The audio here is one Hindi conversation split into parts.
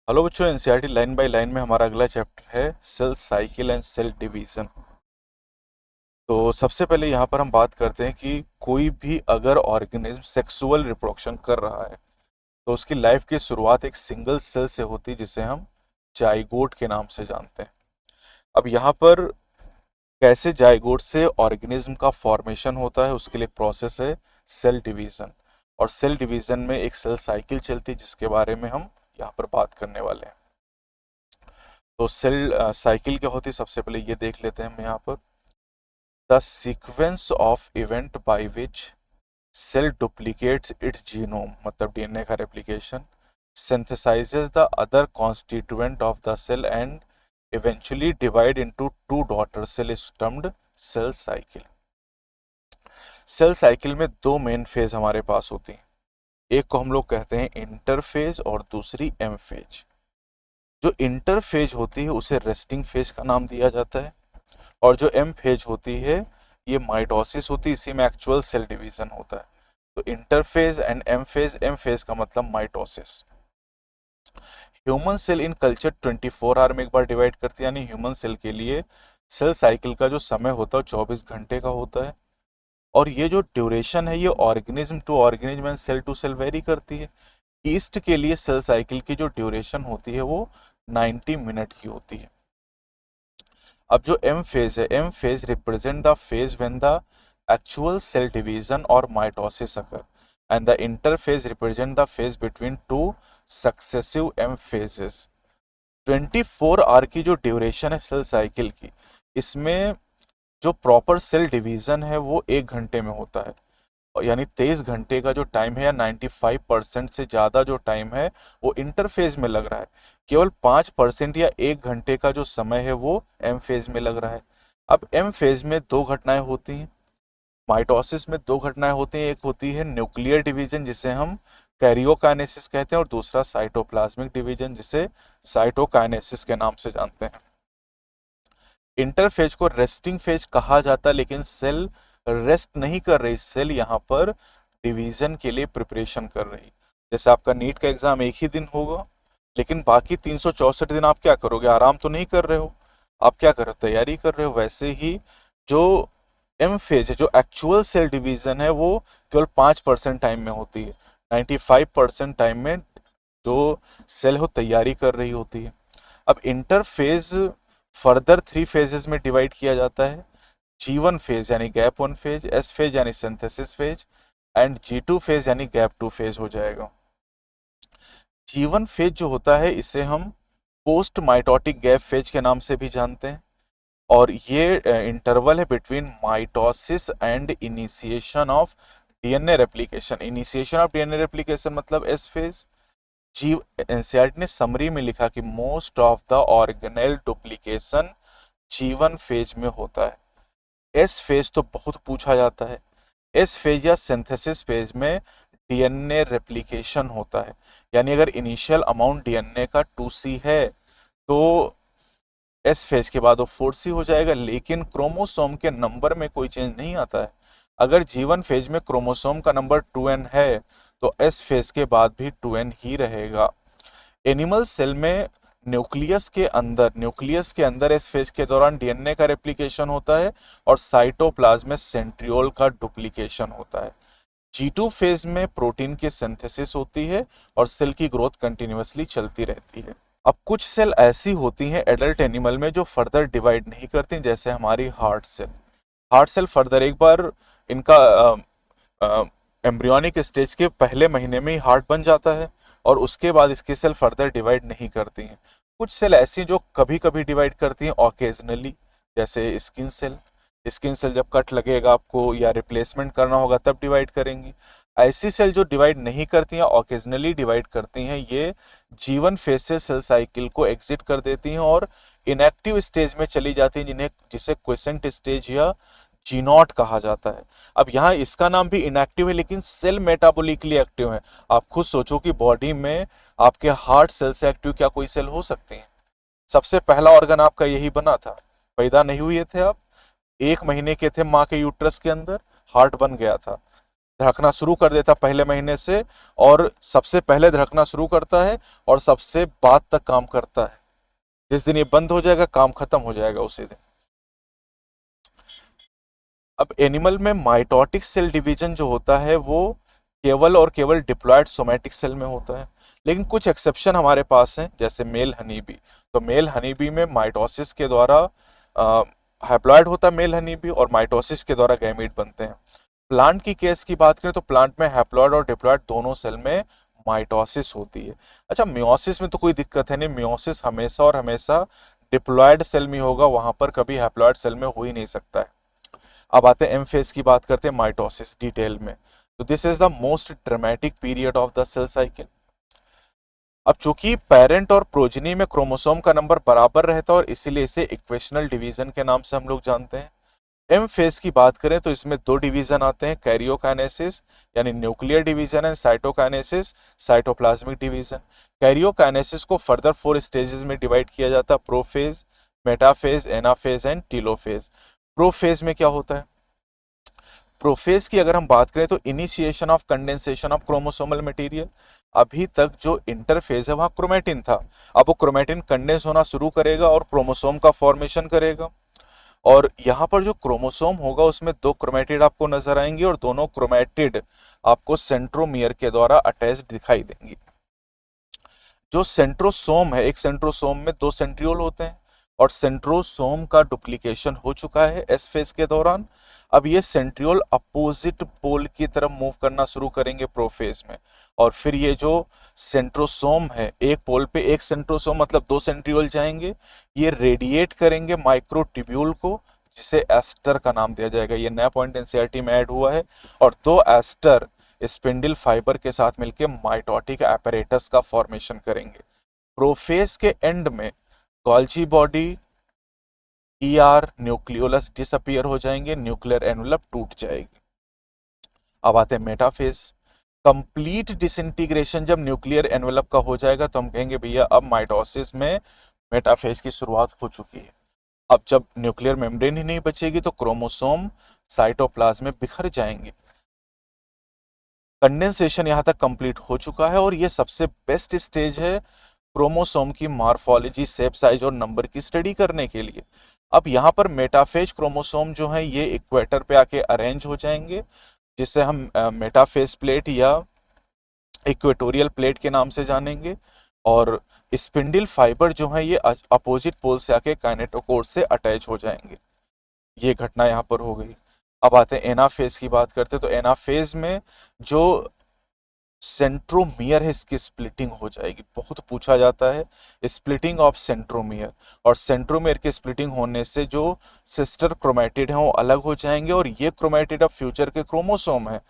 हेलो बच्चों, एनसीईआरटी लाइन बाय लाइन में हमारा अगला चैप्टर है cell cycle and cell division. तो सबसे पहले यहाँ पर हम बात करते हैं कि कोई भी अगर ऑर्गेनिज्म सेक्सुअल रिप्रोडक्शन कर रहा है तो उसकी लाइफ की शुरुआत एक सिंगल सेल से होती है जिसे हम जाइगोट के नाम से जानते हैं। अब यहाँ पर कैसे जाइगोट से ऑर्गेनिज्म का फॉर्मेशन होता है उसके लिए प्रोसेस है सेल डिवीजन। और सेल डिवीजन में एक सेल साइकिल चलती है जिसके बारे में हम यहाँ पर बात करने वाले हैं। तो सेल साइकिल क्या होती है सबसे पहले ये देख लेते हैं हम यहाँ पर। The sequence of event by which cell duplicates its genome, मतलब डीएनए का replication, synthesizes the other constituent of the cell and eventually divide into two daughter cell is termed cell cycle। Cell cycle में दो मेन फेज हमारे पास होती हैं। एक को हम लोग कहते हैं इंटरफेज और दूसरी एम फेज। जो इंटरफेज होती है उसे रेस्टिंग फेज का नाम दिया जाता है और जो एम फेज होती है ये माइटोसिस होती है, इसी में एक्चुअल सेल डिवीजन होता है। तो इंटरफेज एंड एम फेज का मतलब mitosis. Human cell in culture 24 hour में एक बार डिवाइड करती है, यानी ह्यूमन सेल के लिए सेल साइकिल का जो समय होता है 24 घंटे का होता है। और ये जो ड्यूरेशन है ये organism to organism and cell to cell vary करती है। ईस्ट के लिए सेल साइकिल की जो ड्यूरेशन होती है वो 90 मिनट की होती है। अब जो एम फेज है, M phase represent the phase when the actual cell division और mitosis occur and the interphase represent the phase between two successive M phases. 24 hour की जो ड्यूरेशन है सेल साइकिल की, इसमें जो प्रॉपर सेल डिवीजन है वो 1 घंटे में होता है, और यानी 23 घंटे का जो टाइम है या 95% से ज़्यादा जो टाइम है वो इंटरफेज में लग रहा है। केवल 5% या 1 घंटे का जो समय है वो एम फेज में लग रहा है। अब एम फेज में दो घटनाएं होती हैं, माइटोसिस में दो घटनाएं होती हैं। एक होती है न्यूक्लियर डिवीजन जिसे हम कैरियोकाइनेसिस कहते हैं और दूसरा साइटोप्लाज्मिक डिवीजन जिसे साइटोकाइनेसिस के नाम से जानते हैं। इंटरफेज को रेस्टिंग फेज कहा जाता है, लेकिन सेल रेस्ट नहीं कर रही, सेल यहाँ पर डिवीजन के लिए प्रिपरेशन कर रही। जैसे आपका नीट का एग्जाम एक ही दिन होगा, लेकिन बाकी 364 दिन आप क्या करोगे? आराम तो नहीं कर रहे हो, आप क्या कर रहे हो? तैयारी कर रहे हो। वैसे ही जो एम फेज है, जो एक्चुअल सेल डिवीजन है, वो केवल 5% टाइम में होती है। 95% टाइम में जो सेल हो तैयारी कर रही होती है। अब इंटरफेज फर्दर 3 फेजेस में डिवाइड किया जाता है। G1 फेज यानी गैप 1 फेज, S फेज यानी synthesis phase and G2 phase यानी गैप 2 फेज हो जाएगा। G1 फेज जो होता है इसे हम पोस्ट माइटोटिक गैप फेज के नाम से भी जानते हैं, और ये इंटरवल है between mitosis and initiation of DNA replication. Initiation of DNA replication मतलब एस फेज। जी एनसीईआरटी ने समरी में लिखा कि most of the organelle duplication G1 phase में होता है। एस फेज तो बहुत पूछा जाता है। एस फेज या सिंथेसिस फेज में डीएनए रेप्लिकेशन होता है, यानी अगर इनिशियल अमाउंट डीएनए का 2C है तो एस फेज के बाद वो 4C हो जाएगा, लेकिन क्रोमोसोम के नंबर में कोई चेंज नहीं आता है। अगर G1 फेज में क्रोमोसोम का नंबर 2n है तो एस फेज के बाद भी 2n ही रहेगा। एनिमल सेल में न्यूक्लियस के अंदर एस फेज के दौरान डीएनए का रेप्लिकेशन होता है और साइटोप्लाज्म में सेंट्रियोल का डुप्लीकेशन होता है। G2 फेज में प्रोटीन की सिंथेसिस होती है और सेल की ग्रोथ कंटिन्यूअसली चलती रहती है। अब कुछ सेल ऐसी होती हैं एडल्ट एनिमल में जो फर्दर डिवाइड नहीं करती, जैसे हमारी heart cell. Heart cell further एक बार इनका एम्ब्रियोनिक स्टेज के पहले महीने में ही हार्ट बन जाता है और उसके बाद इसकी सेल फर्दर डिवाइड नहीं करती हैं। कुछ सेल ऐसी जो कभी कभी डिवाइड करती हैं ऑकेजनली, जैसे स्किन सेल। स्किन सेल जब कट लगेगा आपको या रिप्लेसमेंट करना होगा तब डिवाइड करेंगी। ऐसी सेल जो डिवाइड नहीं करती हैं, ऑकेजनली डिवाइड करती हैं, ये G1 फेज से सेल साइकिल को एग्जिट कर देती हैं और इनएक्टिव स्टेज में चली जाती हैं, जिसे क्वेसेंट स्टेज या G0 कहा जाता है। अब यहाँ इसका नाम भी इनएक्टिव है, लेकिन सेल मेटाबॉलिकली एक्टिव है। आप खुद सोचो कि बॉडी में आपके हार्ट सेल से एक्टिव क्या कोई सेल हो सकती है? सबसे पहला ऑर्गन आपका यही बना था, पैदा नहीं हुए थे आप, 1 महीने के थे माँ के यूट्रस के अंदर, हार्ट बन गया था। धड़कना शुरू कर देता पहले महीने से, और सबसे पहले धड़कना शुरू करता है और सबसे बाद तक काम करता है। जिस दिन ये बंद हो जाएगा, काम खत्म हो जाएगा उसी दिन। अब एनिमल में माइटोटिक सेल डिवीजन जो होता है वो केवल और केवल डिप्लॉयड सोमैटिक सेल में होता है, लेकिन कुछ एक्सेप्शन हमारे पास हैं, जैसे मेल हनी बी। तो मेल हनी बी में माइटोसिस के द्वारा हैप्लॉयड होता है मेल हनी बी, और माइटोसिस के द्वारा गैमीट बनते हैं। प्लांट की केस की बात करें तो प्लांट में हैप्लॉयड और डिप्लॉयड दोनों सेल में माइटोसिस होती है। अच्छा, मियोसिस में तो कोई दिक्कत है नहीं, मियोसिस हमेशा और हमेशा डिप्लॉयड सेल में होगा, वहां पर कभी हैप्लॉयड सेल में हो ही नहीं सकता है। अब आते हैं एम फेज की बात करते हैं माइटोसिस डिटेल में। तो this is the most dramatic period of the cell cycle. अब चूंकि पेरेंट और प्रोजनी में क्रोमोसोम का नंबर बराबर रहता है और इसीलिए इसे इक्वेशनल डिवीजन के नाम से हम लोग जानते हैं। एम फेज की बात करें तो इसमें दो डिवीजन आते हैं, कैरियोकाइनेसिस यानी nuclear division and cytokinesis cytoplasmic division. Karyokinesis को फर्दर 4 स्टेजेस में डिवाइड किया जाता है, prophase, metaphase, anaphase and telophase. Prophase में क्या होता है? प्रोफेज की अगर हम बात करें तो initiation of condensation of chromosomal material. अभी तक जो इंटरफेज है वहां क्रोमेटिन था, अब वो क्रोमेटिन कंडेंस होना शुरू करेगा और क्रोमोसोम का फॉर्मेशन करेगा। और यहाँ पर जो क्रोमोसोम होगा उसमें दो क्रोमेटिड आपको नजर आएंगे, और दोनों क्रोमेटिड आपको सेंट्रोमियर के द्वारा अटैच दिखाई देंगी। जो सेंट्रोसोम है, एक सेंट्रोसोम में दो सेंट्रियोल होते हैं, और सेंट्रोसोम का डुप्लीकेशन हो चुका है एस फेज के दौरान। अब ये सेंट्रियोल अपोजिट पोल की तरफ मूव करना शुरू करेंगे प्रोफेज में, और फिर ये जो सेंट्रोसोम है, एक पोल पे एक सेंट्रोसोम मतलब दो सेंट्रियोल जाएंगे, ये रेडिएट करेंगे माइक्रोट्यूब्यूल को, जिसे एस्टर का नाम दिया जाएगा। ये नया पॉइंट एनसीईआरटी में ऐड हुआ है। और दो एस्टर स्पिंडल फाइबर के साथ मिलकर माइटोटिक apparatus का फॉर्मेशन करेंगे। प्रोफेज के एंड में Golgi body, ER, nucleolus disappear हो जाएंगे, न्यूक्लियर एनवलप टूट जाएगी। अब आते हैं मेटाफेज। कंप्लीट डिसइंटीग्रेशन जब न्यूक्लियर एनवलप का हो जाएगा तो हम कहेंगे भैया अब माइटोसिस में मेटाफेज की शुरुआत हो चुकी है। अब जब न्यूक्लियर मेम्ब्रेन ही नहीं बचेगी तो क्रोमोसोम साइटोप्लाज्म में बिखर जाएंगे। कंडेंसेशन यहां तक कंप्लीट हो चुका है, और ये सबसे बेस्ट स्टेज है क्रोमोसोम की मॉर्फोलॉजी, शेप, साइज और नंबर की स्टडी करने के लिए। अब यहाँ पर मेटाफेज क्रोमोसोम जो है ये इक्वेटर पे आके अरेंज हो जाएंगे, जिसे हम मेटाफेज प्लेट या इक्वेटोरियल प्लेट के नाम से जानेंगे। और स्पिंडल फाइबर जो है ये अपोजिट पोल से आके काइनेटोकोर से अटैच हो जाएंगे। ये घटना यहाँ पर हो गई। अब आते हैं एनाफेज की बात करते हैं। तो एनाफेज में जो सेंट्रोमियर है इसकी स्प्लिटिंग हो जाएगी, बहुत पूछा जाता है स्प्लिटिंग ऑफ सेंट्रोमियर। और सेंट्रोमियर की स्प्लिटिंग होने से जो सिस्टर क्रोमेटिड हैं वो अलग हो जाएंगे, और ये क्रोमेटिड अब फ्यूचर के क्रोमोसोम है।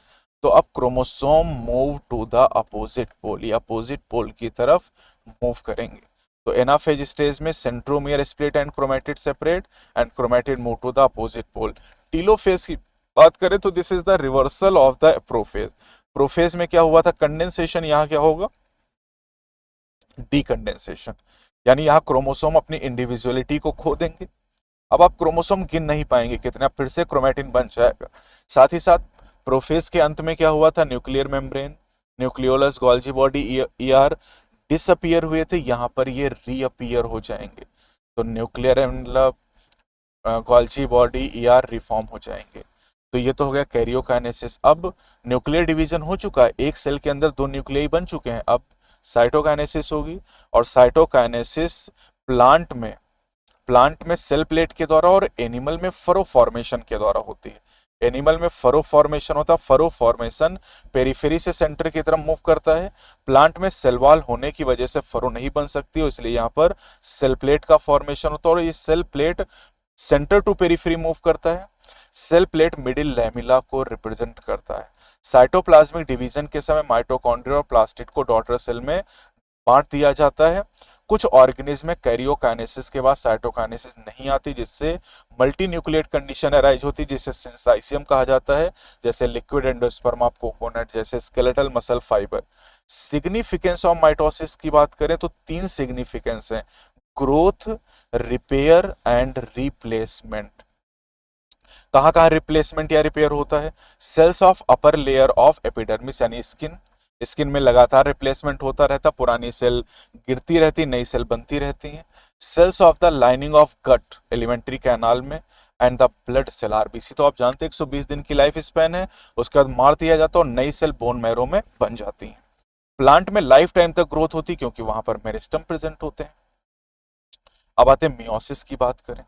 तो अब chromosome move to the opposite pole, ये अपोजिट पोल की तरफ मूव करेंगे। तो एनाफेज स्टेज में centromere split and chromatid separate, and chromatid move to the opposite pole. Telophase की बात करें तो this is the reversal of the prophase. Prophase में क्या हुआ था? कंडेंसेशन। यहाँ क्या होगा? डीकंडेंसेशन, यानी यहाँ क्रोमोसोम अपनी इंडिविजुअलिटी को खो देंगे। अब आप क्रोमोसोम गिन नहीं पाएंगे कितने, फिर से क्रोमेटिन बन जाएगा। साथ ही साथ प्रोफेज के अंत में क्या हुआ था? Nuclear membrane, nucleolus, Golgi body, ER disappear हुए थे, यहाँ पर ये रीअपियर हो जाएंगे। तो न्यूक्लियर मतलब गोल्जी बॉडी, ईआर रिफॉर्म हो जाएंगे। तो ये तो हो गया कैरियोकाइनेसिस। अब न्यूक्लियर डिवीजन हो चुका है, एक सेल के अंदर दो न्यूक्लियाई बन चुके हैं। अब साइटोकाइनेसिस होगी, और साइटोकाइनेसिस प्लांट में सेल प्लेट के द्वारा और एनिमल में फरो फॉर्मेशन के द्वारा होती है। एनिमल में फरो फॉर्मेशन होता है, फरो फॉर्मेशन पेरिफेरी से सेंटर की तरफ मूव करता है। प्लांट में सेल वॉल होने की वजह से फरो नहीं बन सकती है, इसलिए यहाँ पर सेल प्लेट का फॉर्मेशन होता है, और ये cell plate centre to periphery move करता है। सेल प्लेट मिडिल लैमिला को रिप्रेजेंट करता है। साइटोप्लाज्मिक डिवीजन के समय माइटोकॉन्ड्रिया और प्लास्टिड को डॉटर सेल में बांट दिया जाता है। कुछ ऑर्गेनिज्म में कैरियोकाइनेसिस के बाद साइटोकाइनेसिस नहीं आती, जिससे मल्टी न्यूक्लिएट कंडीशन अराइज होती है, जिसे सिंसाइसियम कहा जाता है, जैसे लिक्विड एंडोस्पर्म ऑफ कोकोनट, जैसे skeletal muscle fibre. Significance of mitosis की बात करें तो 3 सिग्निफिकेंस हैं: ग्रोथ, रिपेयर एंड रिप्लेसमेंट। कहाँ कहाँ रिप्लेसमेंट या रिपेयर होता है? Cells of upper layer of epidermis यानी स्किन, स्किन में लगातार रिप्लेसमेंट होता रहता, पुरानी सेल गिरती रहती, नई सेल बनती रहती हैं। Cells of the lining of gut alimentary canal में, and the blood cell RBC. तो आप जानते हैं 120 दिन की लाइफ स्पैन है, उसके बाद मार दिया जाता है और नई सेल बोन मैरो में बन जाती है। प्लांट में लाइफ टाइम तक ग्रोथ होती क्योंकि वहां पर मेरिस्टम प्रेजेंट होते हैं। अब आते हैं मियोसिस की बात करें।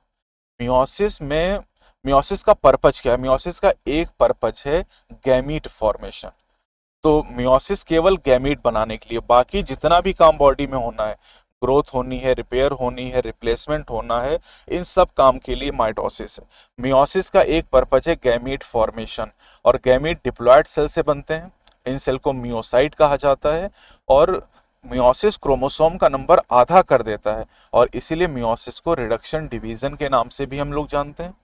मियोसिस में, मियोसिस का पर्पज क्या है? मियोसिस का एक पर्पज है गैमीट फॉर्मेशन। तो मियोसिस केवल गैमीट बनाने के लिए, बाकी जितना भी काम बॉडी में होना है, ग्रोथ होनी है, रिपेयर होनी है, रिप्लेसमेंट होना है, इन सब काम के लिए माइटोसिस है। मियोसिस का एक पर्पज है गैमीट फॉर्मेशन, और गैमीट डिप्लॉयड सेल से बनते हैं, इन सेल को मियोसाइट कहा जाता है। और मियोसिस क्रोमोसोम का नंबर आधा कर देता है, और इसीलिए मियोसिस को रिडक्शन डिवीजन के नाम से भी हम लोग जानते हैं।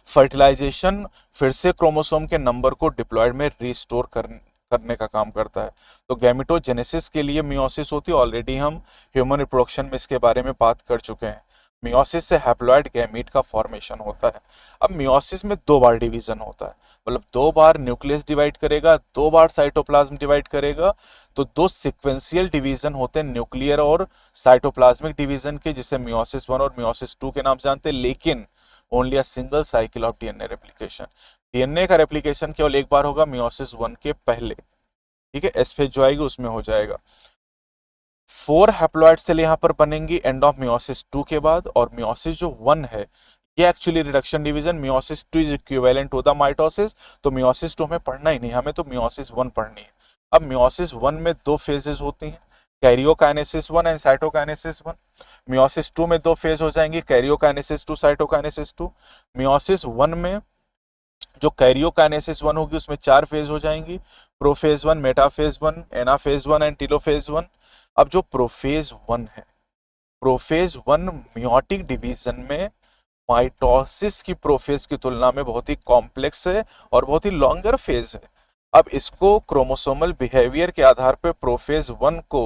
फर्टिलाइजेशन फिर से क्रोमोसोम के नंबर को डिप्लॉयड में रिस्टोर करने का काम करता है। तो गैमेटोजेनेसिस के लिए मियोसिस होती है, ऑलरेडी हम ह्यूमन रिप्रोडक्शन में इसके बारे में बात कर चुके हैं। मियोसिस से हैप्लॉइड गैमीट का फॉर्मेशन होता है। अब मियोसिस में दो बार डिवीजन होता है, मतलब दो बार न्यूक्लियस डिवाइड करेगा, दो बार साइटोप्लाज्म डिवाइड करेगा। तो दो सिक्वेंशियल डिवीजन होते हैं न्यूक्लियर और साइटोप्लाज्मिक डिवीजन के, जिसे मियोसिस 1 और मियोसिस 2 के नाम से जानते हैं। लेकिन only a single cycle of DNA replication, DNA का रेप्लिकेशन केवल एक बार होगा मियोसिस 1 के पहले, ठीक है। एस फेज जो आएगी उसमें हो जाएगा। 4 हैप्लॉइड सेल यहाँ पर बनेंगी एंड ऑफ मियोसिस 2 के बाद। और मियोसिस जो 1 है ये actually reduction division, meiosis 2 is equivalent to the mitosis. तो मियोसिस 2 हमें पढ़ना ही नहीं, हमें तो मियोसिस 1 पढ़नी है। अब मियोसिस 1 में दो फेजेस होती हैं, कैरियोकाइनेसिस 1 एंड साइटोकाइनेसिस 1। मियोसिस 2 में दो फेज हो जाएंगी, कैरियोकाइनेसिस 2, साइटोकाइनेसिस 2। मियोसिस 1 में जो कैरियोकाइनेसिस 1 होगी उसमें 4 फेज हो जाएंगी, prophase 1, metaphase 1, anaphase 1 and telophase 1। अब जो प्रोफेज 1 है, प्रोफेज 1 मियोटिक डिवीजन में माइटोसिस की प्रोफेज की तुलना में बहुत ही कॉम्प्लेक्स है और बहुत ही लॉन्गर फेज है। अब इसको क्रोमोसोमल बिहेवियर के आधार पर प्रोफेज 1 को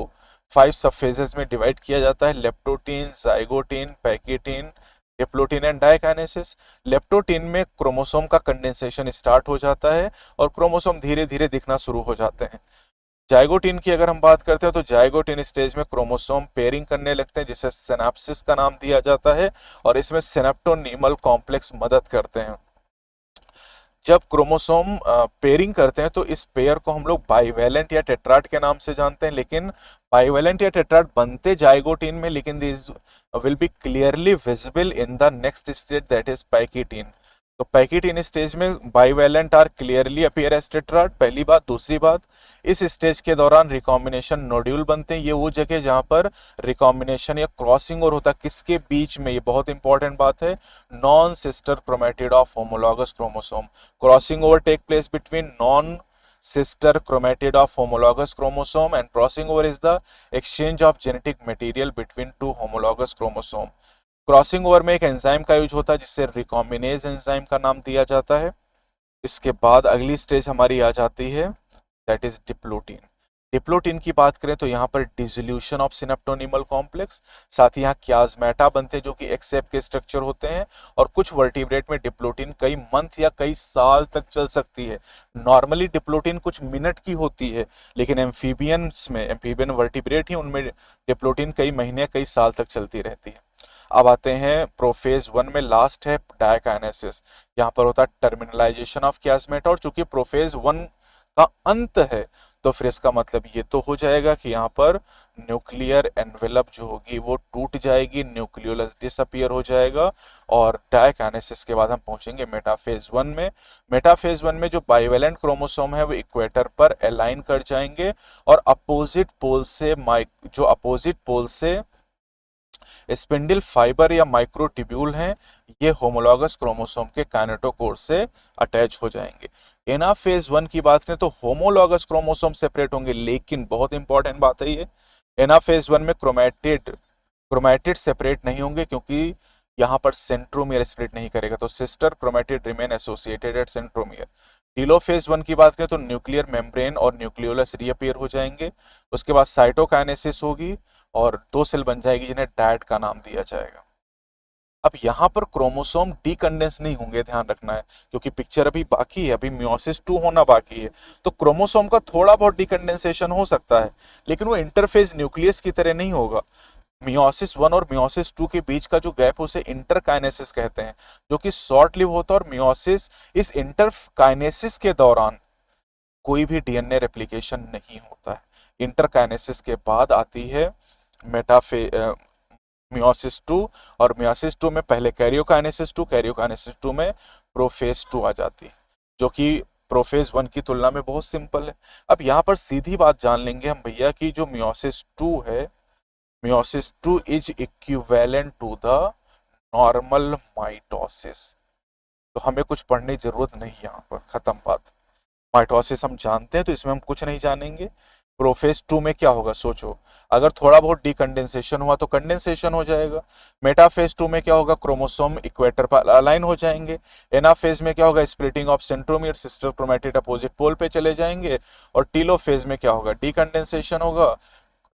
5 सब फेजेस में डिवाइड किया जाता है, leptotene, zygotene, pachytene, diplotene and diakinesis. Leptotene में क्रोमोसोम का कंडेंसेशन स्टार्ट हो जाता है और क्रोमोसोम धीरे धीरे दिखना शुरू हो जाते हैं। जाइगोटीन की अगर हम बात करते हैं तो जाइगोटीन स्टेज में क्रोमोसोम पेयरिंग करने लगते हैं, जिसे सिनेप्सिस का नाम दिया जाता है, और इसमें सिनेप्टोनीमल कॉम्प्लेक्स मदद करते हैं। जब क्रोमोसोम पेयरिंग करते हैं तो इस पेयर को हम लोग बाइवेलेंट या टेट्राड के नाम से जानते हैं। लेकिन बाइवेलेंट या टेट्राड बनते जाइगोटीन में, लेकिन this will be clearly visible in the next stage that is pachytene. तो पैकेटीन स्टेज में bivalent are clearly appear as tetrad, पहली बात। दूसरी बात, इस स्टेज के दौरान रिकॉम्बिनेशन नोड्यूल बनते हैं। ये वो जगह जहां पर रिकॉम्बिनेशन या क्रॉसिंग और होता है, किसके बीच में? ये बहुत इंपॉर्टेंट बात है, non sister chromatid of homologous chromosome. Crossing over take place between non sister chromatid of homologous chromosome, and crossing over is the exchange of genetic material between two homologous chromosome। Crossing over में एक एंजाइम का यूज होता है जिससे रिकॉम्बिनेज एंजाइम का नाम दिया जाता है। इसके बाद अगली स्टेज हमारी आ जाती है, दैट इज डिप्लोटीन। डिप्लोटीन की बात करें तो यहाँ पर डिसोल्यूशन ऑफ सिनेप्टोनीमल कॉम्प्लेक्स, साथ ही यहाँ क्याजमेटा बनते हैं जो कि एक्सेप के स्ट्रक्चर होते हैं। और कुछ वर्टिब्रेट में डिप्लोटीन कई मंथ या कई साल तक चल सकती है। नॉर्मली डिप्लोटीन कुछ मिनट की होती है, लेकिन एम्फीबियंस में, एम्फीबियन वर्टिब्रेट ही, उनमें डिप्लोटीन कई महीने कई साल तक चलती रहती है। अब आते हैं प्रोफेज 1 में लास्ट है डायकाइनेसिस। यहाँ पर होता है टर्मिनलाइजेशन ऑफ क्याजमेटा, और चूंकि प्रोफेज 1 का अंत है तो फिर इसका मतलब ये तो हो जाएगा कि यहाँ पर न्यूक्लियर एनवेलप जो होगी वो टूट जाएगी, न्यूक्लियोलस डिसअपियर हो जाएगा। और डायकाइनेसिस के बाद हम पहुंचेंगे मेटाफेज 1 में। मेटाफेज 1 में जो बाइवेलेंट क्रोमोसोम है वो इक्वेटर पर अलाइन कर जाएंगे, और अपोजिट पोल से जो अपोजिट पोल से स्पिंडल फाइबर या माइक्रोट्यूब्यूल हैं, ये होमोलॉगस क्रोमोसोम के काइनेटोकोर से अटैच हो जाएंगे। एनाफेज 1 की बात करें तो होमोलॉगस क्रोमोसोम सेपरेट होंगे, लेकिन बहुत इंपॉर्टेंट बात है ये, एनाफेज 1 में क्रोमैटिड सेपरेट नहीं होंगे, क्योंकि यहाँ पर सेंट्रोमियर स्प्लिट नहीं करेगा, तो sister chromatid remain associated at centromere. Telophase 1 की बात करें तो न्यूक्लियर मेम्ब्रेन और न्यूक्लियोलस रीअपीयर हो जाएंगे। उसके बाद साइटोकाइनेसिस होगी और दो सेल बन जाएगी जिन्हें डैड का नाम दिया जाएगा। अब यहाँ पर क्रोमोसोम डीकंडेंस नहीं होंगे, ध्यान रखना है, क्योंकि पिक्चर अभी बाकी है, अभी मियोसिस 2 होना बाकी है। तो क्रोमोसोम का थोड़ा बहुत डीकंडेंसेशन हो सकता है, लेकिन वो इंटरफेज न्यूक्लियस की तरह नहीं होगा। मियोसिस 1 और मियोसिस 2 के बीच का जो गैप उसे इंटरकाइनेसिस कहते हैं, जो कि शॉर्ट लिव होता है। और मियोसिस, इस इंटरकाइनेसिस के दौरान कोई भी डीएनए रेप्लिकेशन नहीं होता है। इंटरकाइनेसिस के बाद आती है मेटाफे मियोसिस 2, और मियोसिस 2 में पहले कैरियोकाइनेसिस 2, कैरियोकाइनेसिस 2 में प्रोफेज 2 आ जाती है, जो कि प्रोफेज 1 की तुलना में बहुत सिंपल है। अब यहाँ पर सीधी बात जान लेंगे हम भैया कि जो मियोसिस 2 है, meiosis 2 is equivalent to the normal mitosis. तो हमें कुछ पढ़ने की जरूरत नहीं, यहाँ पर खत्म बात। माइटोसिस हम जानते हैं, तो इसमें हम कुछ नहीं जानेंगे। प्रोफेज 2 में क्या होगा सोचो, अगर थोड़ा बहुत डीकंडेंसेशन हुआ तो कंडेंसेशन हो जाएगा। मेटाफेज 2 में क्या होगा, क्रोमोसोम इक्वेटर पर अलाइन हो जाएंगे। एनाफेज में क्या होगा, splitting of centromere, sister chromatid opposite pole पे चले जाएंगे। और टीलोफेज में क्या होगा, डीकंडेंसेशन होगा,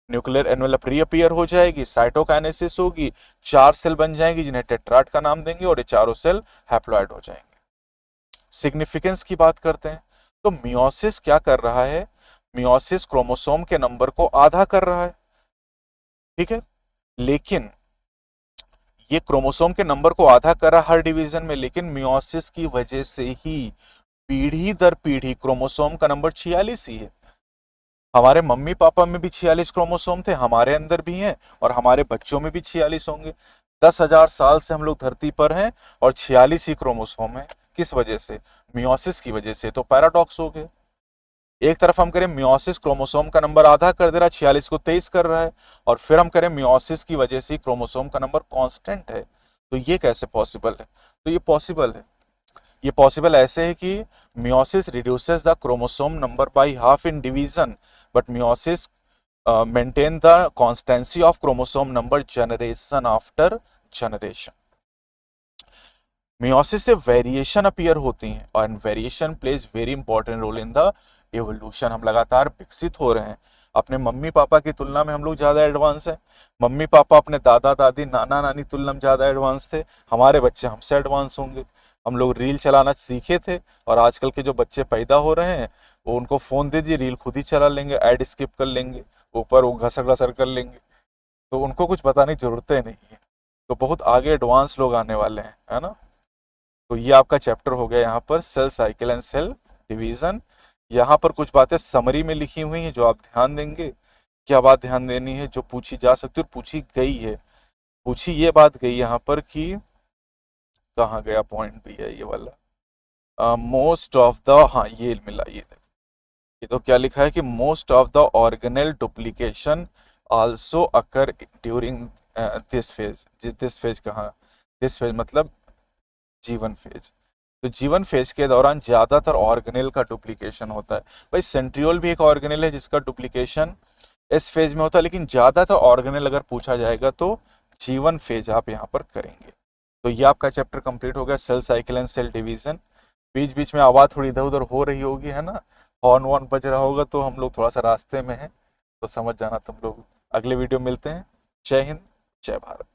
न्यूक्लियर एनवेलप रीअपीयर हो जाएगी, साइटोकाइनेसिस होगी, 4 सेल बन जाएंगी जिन्हें टेट्राड का नाम देंगे, और ये चारों सेल हैप्लॉइड हो जाएंगे। सिग्निफिकेंस की बात करते हैं, तो मियोसिस क्या कर रहा है, मियोसिस क्रोमोसोम के नंबर को आधा कर रहा है, ठीक है। लेकिन ये क्रोमोसोम के नंबर को आधा कर रहा है हर डिवीजन में, लेकिन मियोसिस की वजह से ही पीढ़ी दर पीढ़ी क्रोमोसोम का नंबर 46 ही है। हमारे मम्मी पापा में भी 46 क्रोमोसोम थे, हमारे अंदर भी हैं, और हमारे बच्चों में भी 46 होंगे। 10,000 साल से हम लोग धरती पर हैं और 46 ही क्रोमोसोम है। किस वजह से, मियोसिस की वजह से। तो पैराडॉक्स हो गया, एक तरफ हम करें मियोसिस क्रोमोसोम का नंबर आधा कर दे रहा है, 46 को 23 कर रहा है, और फिर हम करें मियोसिस की वजह से क्रोमोसोम का नंबर कांस्टेंट है। तो ये कैसे पॉसिबल है, तो ये पॉसिबल है, ये पॉसिबल ऐसे है कि meiosis reduces the chromosome number by half in division, but meiosis maintain the constancy of chromosome number generation after generation. Meiosis से वेरिएशन अपीयर होती हैं, और variation plays very important role in the evolution. हम लगातार विकसित हो रहे हैं, अपने मम्मी पापा की तुलना में हम लोग ज़्यादा एडवांस हैं। मम्मी पापा अपने दादा दादी नाना नानी तुलना में ज़्यादा एडवांस थे, हमारे बच्चे हमसे एडवांस होंगे। हम लोग रील चलाना सीखे थे, और आजकल के जो बच्चे पैदा हो रहे हैं, वो उनको फ़ोन दे दिए, रील खुद ही चला लेंगे, ऐड स्किप कर लेंगे, ऊपर वो घसर घसर कर लेंगे, तो उनको कुछ बताने की ज़रूरतें नहीं है। तो बहुत आगे एडवांस लोग आने वाले हैं, है ना। तो ये आपका चैप्टर हो गया यहाँ पर cell cycle and cell division. यहाँ पर कुछ बातें समरी में लिखी हुई हैं जो आप ध्यान देंगे। क्या बात ध्यान देनी है, जो पूछी जा सकती है और पूछी गई है, पूछी ये बात गई यहाँ पर कि, कहाँ गया पॉइंट भी है ये वाला, मोस्ट ऑफ द, हाँ ये मिला, ये देखो, ये तो क्या लिखा है कि most of the organelle duplication also occur during this phase. This phase कहाँ, दिस फेज मतलब जीवन फेज। तो जीवन फेज के दौरान ज्यादातर ऑर्गेनेल का डुप्लीकेशन होता है। भाई सेंट्रियोल भी एक ऑर्गेनेल है जिसका डुप्लीकेशन इस फेज में होता है, लेकिन ज्यादातर ऑर्गेनेल अगर पूछा जाएगा तो जीवन फेज आप यहाँ पर करेंगे। तो ये आपका चैप्टर कंप्लीट हो गया, cell cycle and cell division. बीच बीच में आवाज थोड़ी इधर उधर हो रही होगी, है ना, हॉर्न वॉर्न बज रहा होगा, तो हम लोग थोड़ा सा रास्ते में हैं, तो समझ जाना तुम लोग। अगले वीडियो मिलते हैं। जय हिंद, जय भारत।